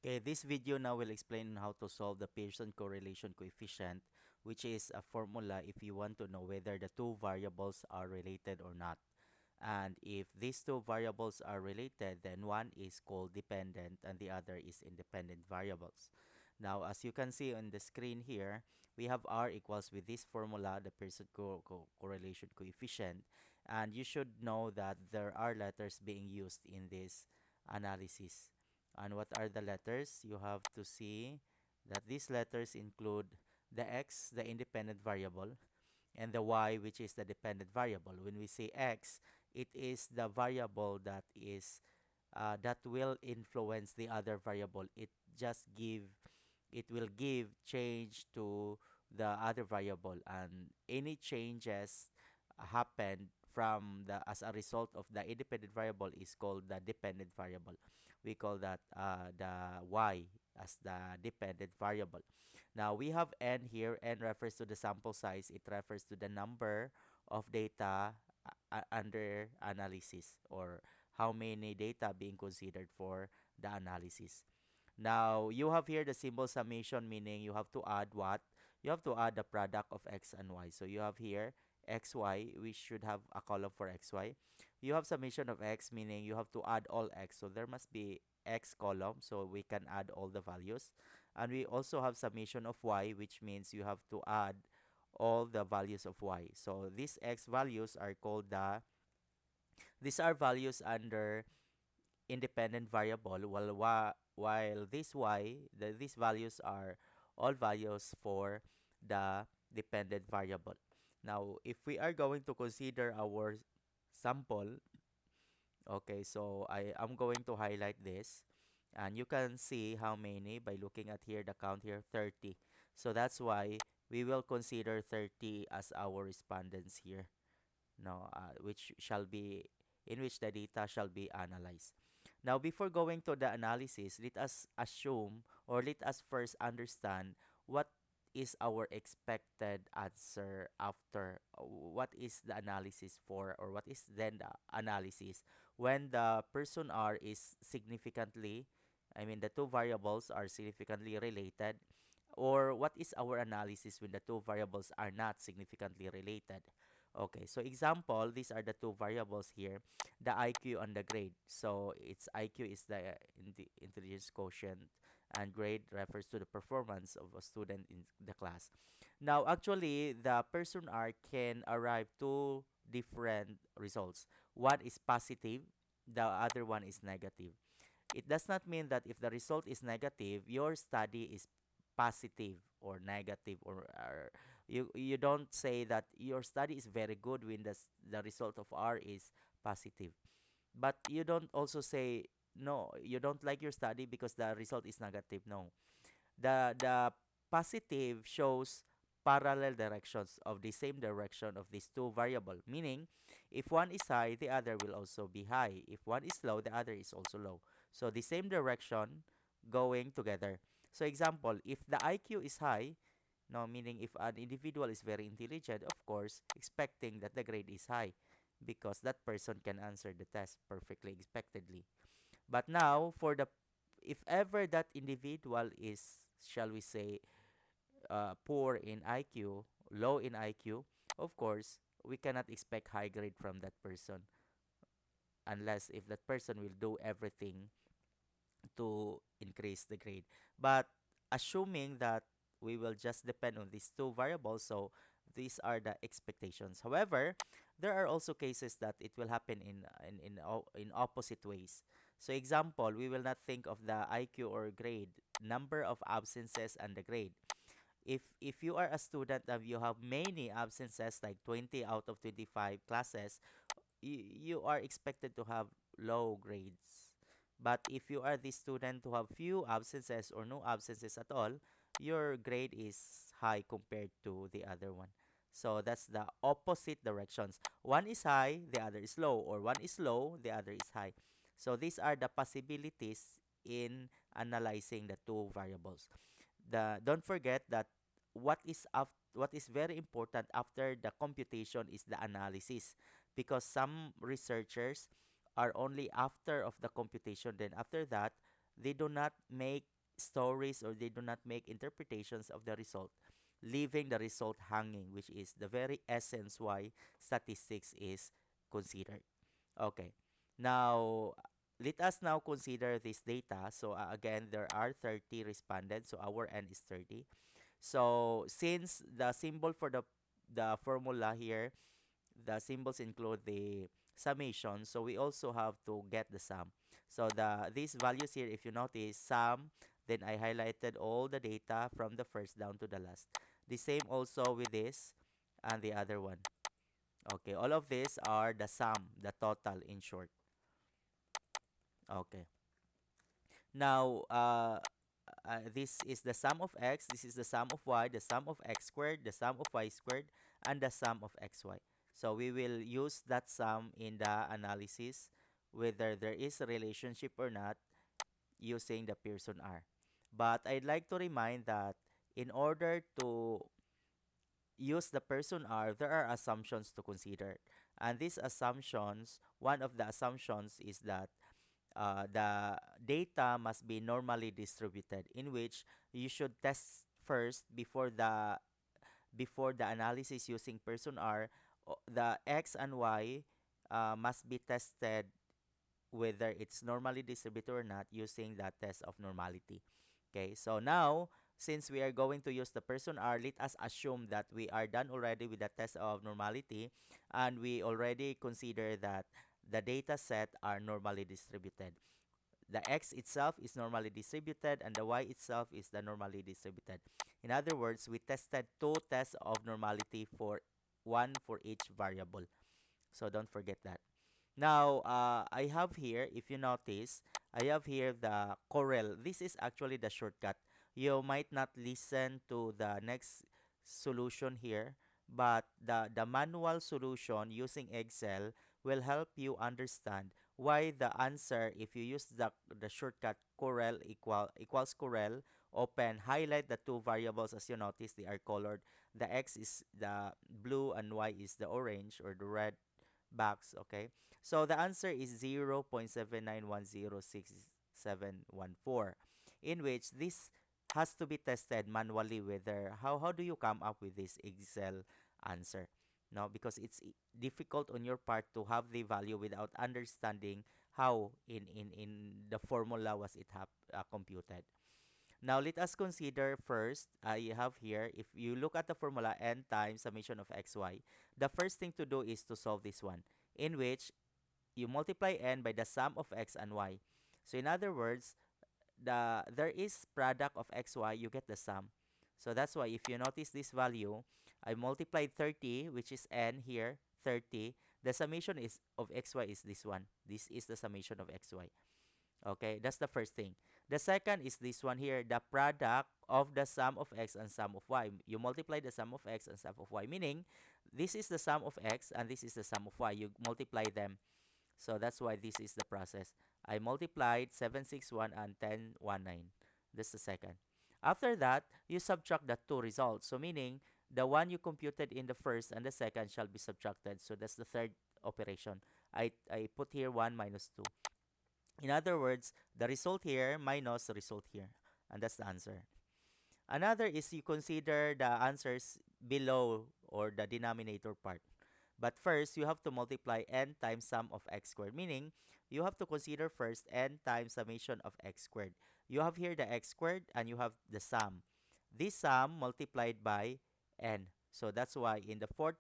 Okay, this video now will explain how to solve the Pearson correlation coefficient, which is a formula if you want to know whether the two variables are related or not. And if these two variables are related, then one is called dependent and the other is independent variables. Now, as you can see on the screen here, we have R equals with this formula, the Pearson correlation coefficient. And you should know that there are letters being used in this analysis. And what are the letters? You have to see that these letters include the X, the independent variable, and the Y, which is the dependent variable. When we say X, it is the variable that will influence the other variable. It will give change to the other variable, and any changes happen from the as a result of the independent variable is called the dependent variable. We call that the Y as the dependent variable. Now we have n here. N refers to the sample size. It refers to the number of data under analysis, or how many data being considered for the analysis. Now you have here the symbol summation, meaning you have to add what? You have to add the product of x and y. So you have here xy. We should have a column for xy. You have summation of x, meaning you have to add all x. So there must be x column, so we can add all the values. And we also have summation of y, which means you have to add all the values of y. So these x values are called these are values under independent variable, while this these values are all values for the dependent variable. Now, if we are going to consider our sample, okay, so I am going to highlight this, and you can see how many by looking at here, the count here, 30. So that's why we will consider 30 as our respondents here, no, which shall be in which the data shall be analyzed. Now, before going to the analysis, let us assume, or let us first understand what is our expected answer after what is the analysis for, or what is then the analysis when the person R is significantly, I mean the two variables are significantly related, or what is our analysis when the two variables are not significantly related. Okay, so example, these are the two variables here, the IQ and the grade. So its IQ is the intelligence quotient, and grade refers to the performance of a student in the class. Now, actually, the person R can arrive to different results. One is positive, the other one is negative. It does not mean that if the result is negative, your study is positive or negative, or you don't say that your study is very good when the result of R is positive. But you don't also say no, you don't like your study because the result is negative. No. The positive shows parallel directions of the same direction of these two variable, meaning if one is high, the other will also be high. If one is low, the other is also low. So the same direction going together. So example, if the IQ is high, no, meaning if an individual is very intelligent, of course, expecting that the grade is high because that person can answer the test perfectly expectedly. But now, for the if ever that individual is, shall we say, poor in IQ, low in IQ, of course, we cannot expect high grade from that person unless if that person will do everything to increase the grade. But assuming that we will just depend on these two variables, so these are the expectations. However, there are also cases that it will happen in opposite ways. So example, we will not think of the IQ or grade, number of absences and the grade. If you are a student and you have many absences, like 20 out of 25 classes, you are expected to have low grades. But if you are the student who have few absences or no absences at all, your grade is high compared to the other one. So that's the opposite directions. One is high, the other is low, or one is low, the other is high. So these are the possibilities in analyzing the two variables. Don't forget that what is very important after the computation is the analysis, because some researchers are only after of the computation, then after that they do not make stories or they do not make interpretations of the result, leaving the result hanging, which is the very essence why statistics is considered. Okay. Now, let us now consider this data. So, again, there are 30 respondents. So, our N is 30. So, since the symbol for the formula here, the symbols include the summation, so we also have to get the sum. So these values here, if you notice, sum, then I highlighted all the data from the first down to the last. The same also with this and the other one. Okay, all of these are the sum, the total in short. Okay. Now, this is the sum of x, this is the sum of y, the sum of x squared, the sum of y squared, and the sum of xy. So we will use that sum in the analysis, whether there is a relationship or not, using the Pearson R. But I'd like to remind that in order to use the Pearson R, there are assumptions to consider. And these assumptions, one of the assumptions is that the data must be normally distributed, in which you should test first before the analysis using Pearson R. The x and y must be tested whether it's normally distributed or not using the test of normality. Okay, so now since we are going to use the Pearson R, let us assume that we are done already with the test of normality and we already consider that the data set are normally distributed. The x itself is normally distributed and the y itself is the normally distributed. In other words, we tested two tests of normality for one for each variable. So don't forget that. Now, I have here, if you notice, I have here the Corel. This is actually the shortcut. You might not listen to the next solution here, but the manual solution using Excel will help you understand why the answer, if you use the shortcut Corel equals Corel, open, highlight the two variables as you notice, they are colored. The X is the blue and Y is the orange or the red box, okay? So the answer is 0.79106714, in which this has to be tested manually whether how do you come up with this Excel answer? No, because it's difficult on your part to have the value without understanding how in the formula was it computed. Now let us consider first, I have here, if you look at the formula n times summation of xy, the first thing to do is to solve this one, in which you multiply n by the sum of x and y. So in other words, there is product of xy, you get the sum. So that's why if you notice this value, I multiplied 30, which is n here, 30. The summation is of xy is this one. This is the summation of xy. Okay, that's the first thing. The second is this one here, the product of the sum of x and sum of y. You multiply the sum of x and sum of y, meaning this is the sum of x and this is the sum of y. You multiply them. So that's why this is the process. I multiplied 761 and 1019. That's the second. After that, you subtract the two results. So meaning the one you computed in the first and the second shall be subtracted. So that's the third operation. I put here 1 minus 2. In other words, the result here minus the result here. And that's the answer. Another is you consider the answers below or the denominator part. But first, you have to multiply n times sum of x squared, meaning you have to consider first n times summation of x squared. You have here the x squared and you have the sum. This sum multiplied by n. So that's why in the fourth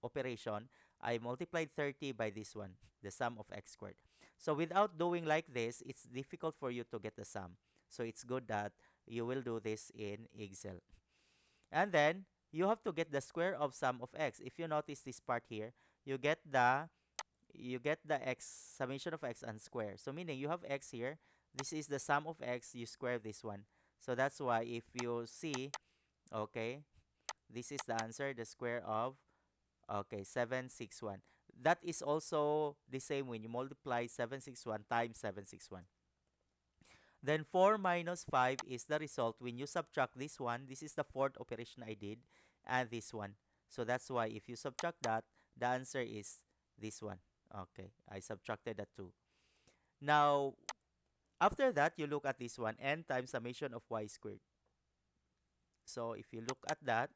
operation, I multiplied 30 by this one, the sum of x squared. So without doing like this, it's difficult for you to get the sum. So it's good that you will do this in Excel. And then you have to get the square of sum of x. If you notice this part here, you get the x summation of x and square. So meaning you have x here. This is the sum of x. You square this one. So that's why if you see, okay, this is the answer, the square of, okay, 761. That is also the same when you multiply 761 times 761. Then 4 minus 5 is the result when you subtract this one. This is the fourth operation I did, and this one. So that's why if you subtract that, the answer is this one. Okay, I subtracted the 2. Now, After that, you look at this one, n times summation of y squared. So if you look at that,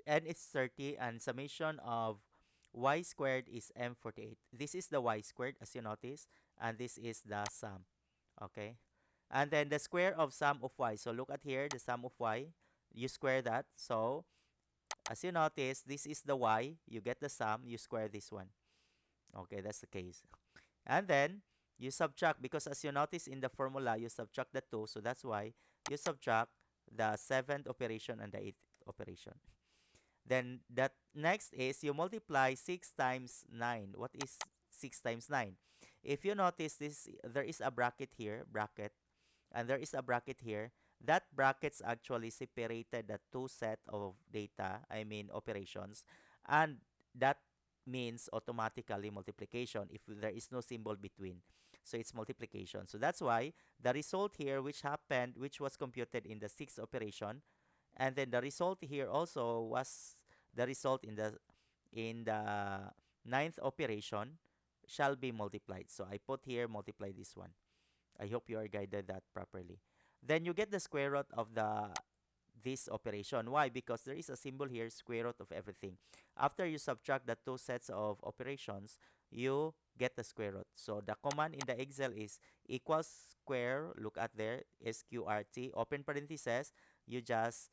n is 30 and summation of y squared is m48. This is the y squared as you notice, and this is the sum. Okay. And then the square of sum of y. So look at here, the sum of y. You square that. So as you notice, this is the y. You get the sum, you square this one. Okay, that's the case. And then you subtract, because as you notice in the formula, you subtract the 2. So that's why you subtract the 7th operation and the 8th operation. Then that next is you multiply 6 times 9. What is 6 times 9? If you notice this, there is a bracket here, bracket, and there is a bracket here. That brackets actually separated the two set of data, I mean operations, and that means automatically multiplication if there is no symbol between. So it's multiplication. So that's why the result here, which happened, which was computed in the sixth operation, and then the result here also was the result in the ninth operation shall be multiplied. So I put here multiply this one. I hope you are guided that properly. Then you get the square root of the this operation. Why? Because there is a symbol here, square root of everything. After you subtract the two sets of operations, you get the square root. So the command in the Excel is equals square, look at there, SQRT, open parentheses, you just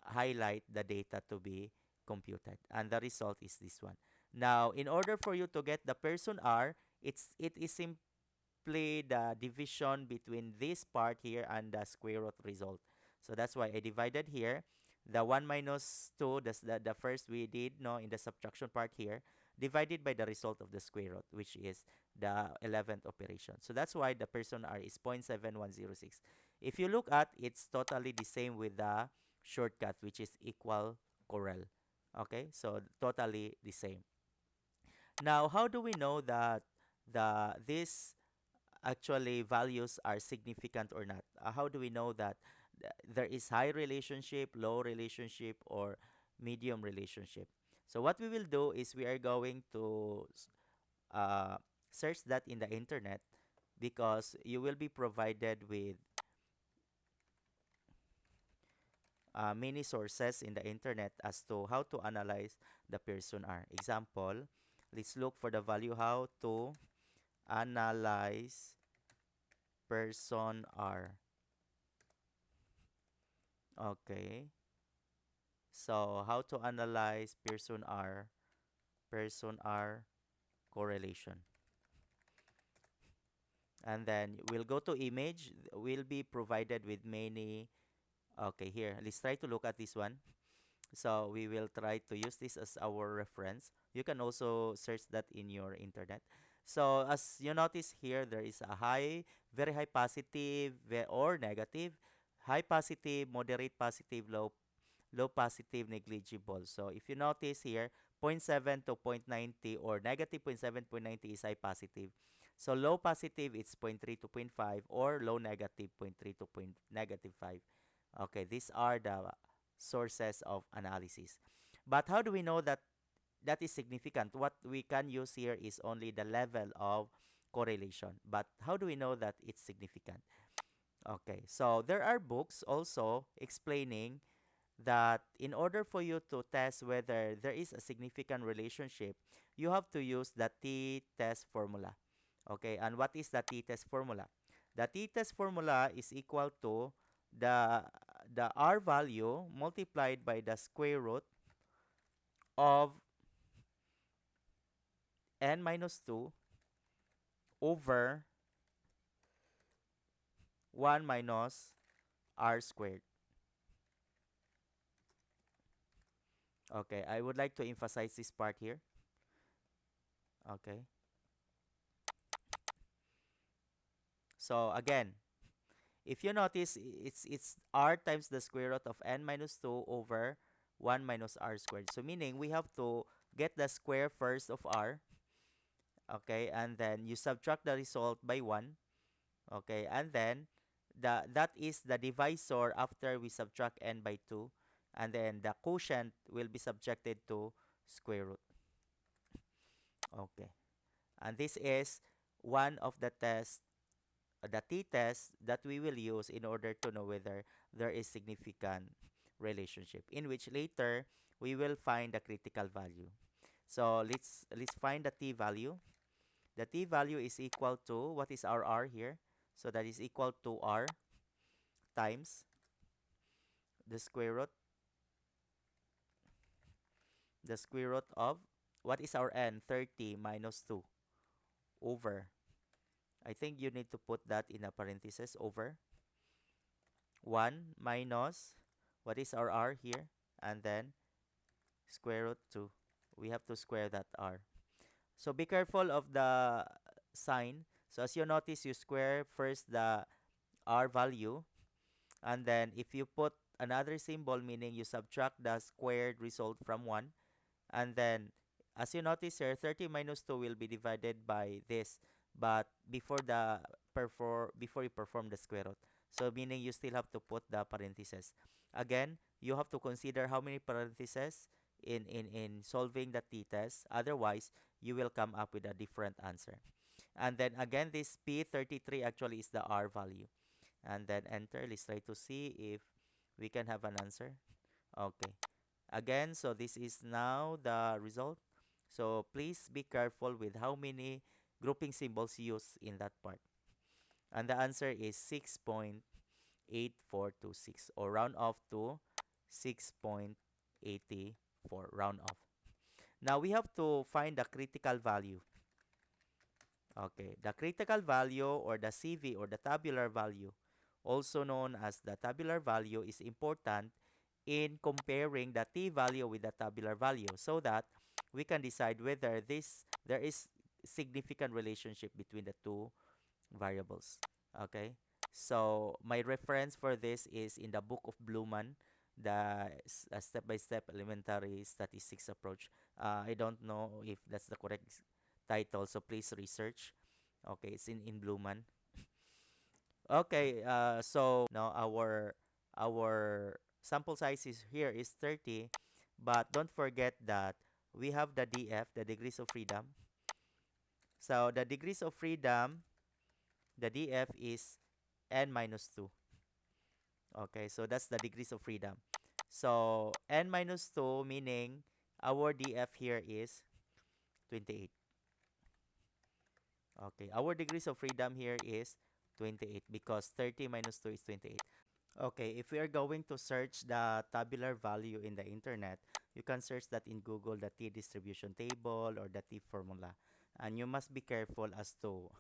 highlight the data to be computed. And the result is this one. Now, in order for you to get the Pearson R, it is simply the division between this part here and the square root result. So that's why I divided here. The 1 minus 2, that's the first we did no in the subtraction part here, divided by the result of the square root, which is the 11th operation. So that's why the Pearson R is 0.7106. If you look at, it's totally the same with the shortcut, which is equal Corel. Okay, so totally the same. Now, how do we know that these actually values are significant or not? How do we know that there is high relationship, low relationship, or medium relationship? So what we will do is we are going to uh, search that in the internet, because you will be provided with many sources in the internet as to how to analyze the Pearson R. Example, let's look for the value how to analyze Pearson R. Okay. So how to analyze Pearson R correlation. And then we'll go to image. We'll be provided with many. Okay, here. Let's try to look at this one. So we will try to use this as our reference. You can also search that in your internet. So as you notice here, there is a high, very high positive or negative, high positive, moderate positive, low positive, negligible. So if you notice here, zero point 0.7 to 0.90 or negative 0.7, 0.90 is high positive. So low positive it's zero point 0.3 to zero point 0.5 or low negative zero point 0.3 to negative 5. Okay, these are the sources of analysis. But how do we know that that is significant? What we can use here is only the level of correlation. But how do we know that it's significant? Okay, so there are books also explaining that in order for you to test whether there is a significant relationship, you have to use the t-test formula. Okay, and what is the t-test formula? The t-test formula is equal to the r value multiplied by the square root of n minus 2 over 1 minus r squared. Okay, I would like to emphasize this part here. Okay. So again, if you notice, it's r times the square root of n minus 2 over 1 minus r squared. So meaning we have to get the square first of r, okay, and then you subtract the result by 1, okay, and then that is the divisor after we subtract n by 2, and then the quotient will be subjected to square root. Okay, and this is one of the tests the t-test that we will use in order to know whether there is significant relationship, in which later we will find the critical value. So let's find the t value. The t value is equal to, what is our r here? So that is equal to r times the square root, of, what is our n? 30 minus 2 over, I think you need to put that in a parenthesis, over 1 minus, what is our r here? And then square root 2. We have to square that r. So be careful of the sign. So as you notice, you square first the r value, and then if you put another symbol, meaning you subtract the squared result from 1, and then as you notice here, 30 minus 2 will be divided by this, but before you perform the square root. So meaning you still have to put the parentheses. Again, you have to consider how many parentheses in solving the t-test. Otherwise, you will come up with a different answer. And then again, this P33 actually is the R value. And then enter. Let's try to see if we can have an answer. Okay. Again, so this is now the result. So please be careful with how many grouping symbols used in that part. And the answer is 6.8426, or round off to 6.84, round off. Now we have to find the critical value. Okay, the critical value, or the CV, or the tabular value, also known as the tabular value, is important in comparing the t value with the tabular value, so that we can decide whether there is significant relationship between the two variables. Okay, so my reference for this is in the book of Blumen, the step-by-step elementary statistics approach. I don't know if that's the correct title, so please research. Okay, it's in Blumen. Okay, so now our sample size is here is 30, but don't forget that we have the DF, the degrees of freedom. So the degrees of freedom, the DF is n minus 2. Okay, so that's the degrees of freedom. So n minus 2, meaning our DF here is 28. Okay, our degrees of freedom here is 28 because 30 minus 2 is 28. Okay, if we are going to search the tabular value in the internet, you can search that in Google, the T distribution table or the T formula. And you must be careful as to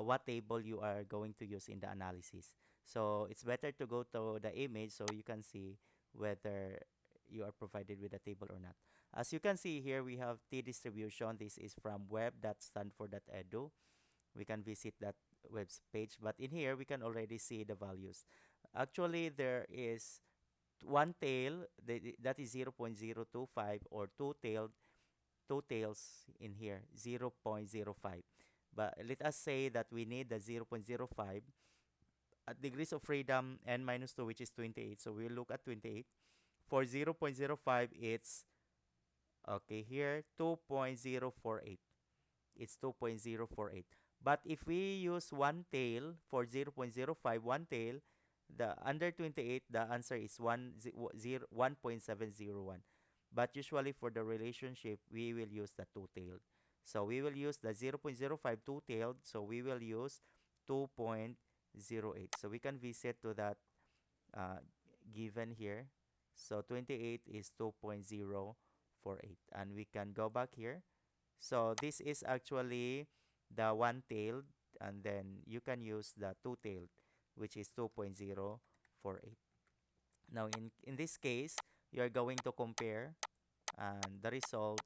what table you are going to use in the analysis. So it's better to go to the image so you can see whether you are provided with a table or not. As you can see here, we have T distribution. This is from web.stanford.edu. We can visit that web page, but in here we can already see the values. Actually, there is one tail that is 0.025, or two tails in here, 0.05. But let us say that we need the 0.05 at degrees of freedom n minus 2, which is 28. So we'll look at 28. For 0.05, it's okay here 2.048. It's 2.048. But if we use one tail for 0.05, one tail, the under 28, the answer is 1.701. But usually for the relationship, we will use the two-tailed. So we will use the 0.05 two-tailed, so we will use 2.08. So we can visit to that uh, given here. So 28 is 2.048. And we can go back here. So this is actually the one-tailed, and then you can use the two-tailed, which is 2.048. Now in this case, you are going to compare, and the result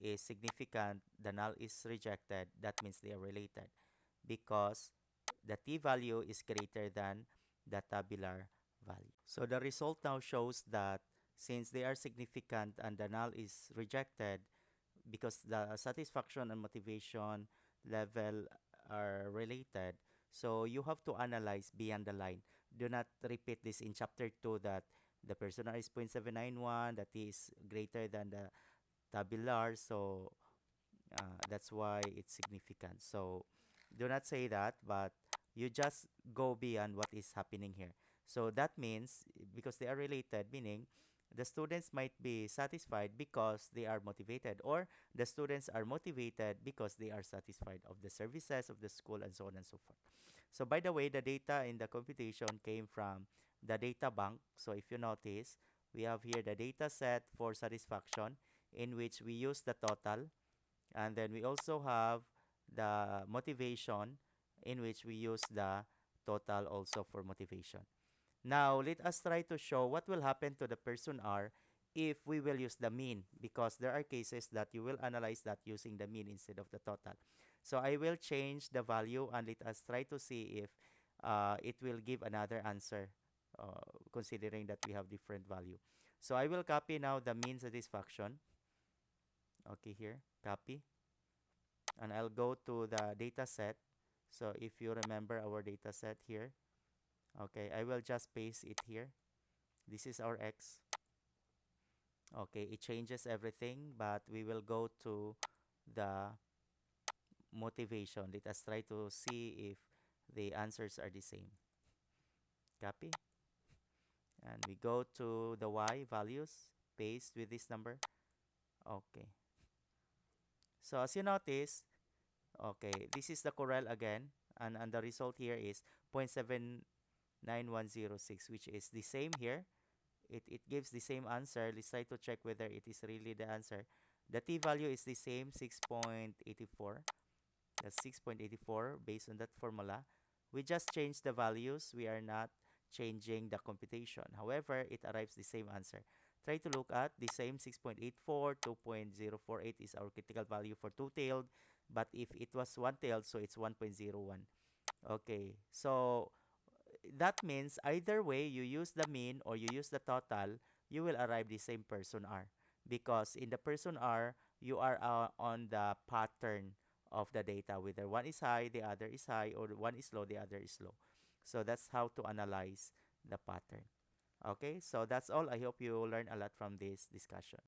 is significant. The null is rejected. That means they are related because the t value is greater than the tabular value. So the result now shows that since they are significant and the null is rejected, because the satisfaction and motivation level are related, so you have to analyze beyond the line. Do not repeat this in chapter 2 that the personal is 0.791, that is greater than the tabular, so that's why it's significant. So do not say that, but You just go beyond what is happening here. So that means because they are related, meaning the students might be satisfied because they are motivated, or the students are motivated because they are satisfied of the services of the school, and so on and so forth. So by the way, the data in the computation came from the data bank. So if you notice, we have here the data set for satisfaction, in which we use the total, and then we also have the motivation, in which we use the total also for motivation. Now, let us try to show what will happen to the person R if we will use the mean, because there are cases that you will analyze that using the mean instead of the total. So I will change the value, and let us try to see if it will give another answer, considering that we have different value. So I will copy now the mean satisfaction. Okay, here, copy. And I'll go to the data set. So if you remember our data set here, okay, I will just paste it here. This is our X. Okay, it changes everything, but we will go to the motivation. Let us try to see if the answers are the same. Copy. And we go to the Y values, paste with this number. Okay. So as you notice, okay, this is the correl again, and the result here is 0.79106, which is the same here. It gives the same answer. Let's try to check whether it is really the answer. The t value is the same, 6.84. That's 6.84 based on that formula. We just change the values. We are not changing the computation. However, it arrives the same answer. Try to look at the same 6.84, 2.048 is our critical value for two-tailed. But if it was one-tailed, so it's 1.01. Okay, so that means either way, you use the mean or you use the total, you will arrive the same person R. Because in the person R, you are on the pattern of the data, whether one is high, the other is high, or one is low, the other is low. So that's how to analyze the pattern. Okay, so that's all. I hope you learn a lot from this discussion.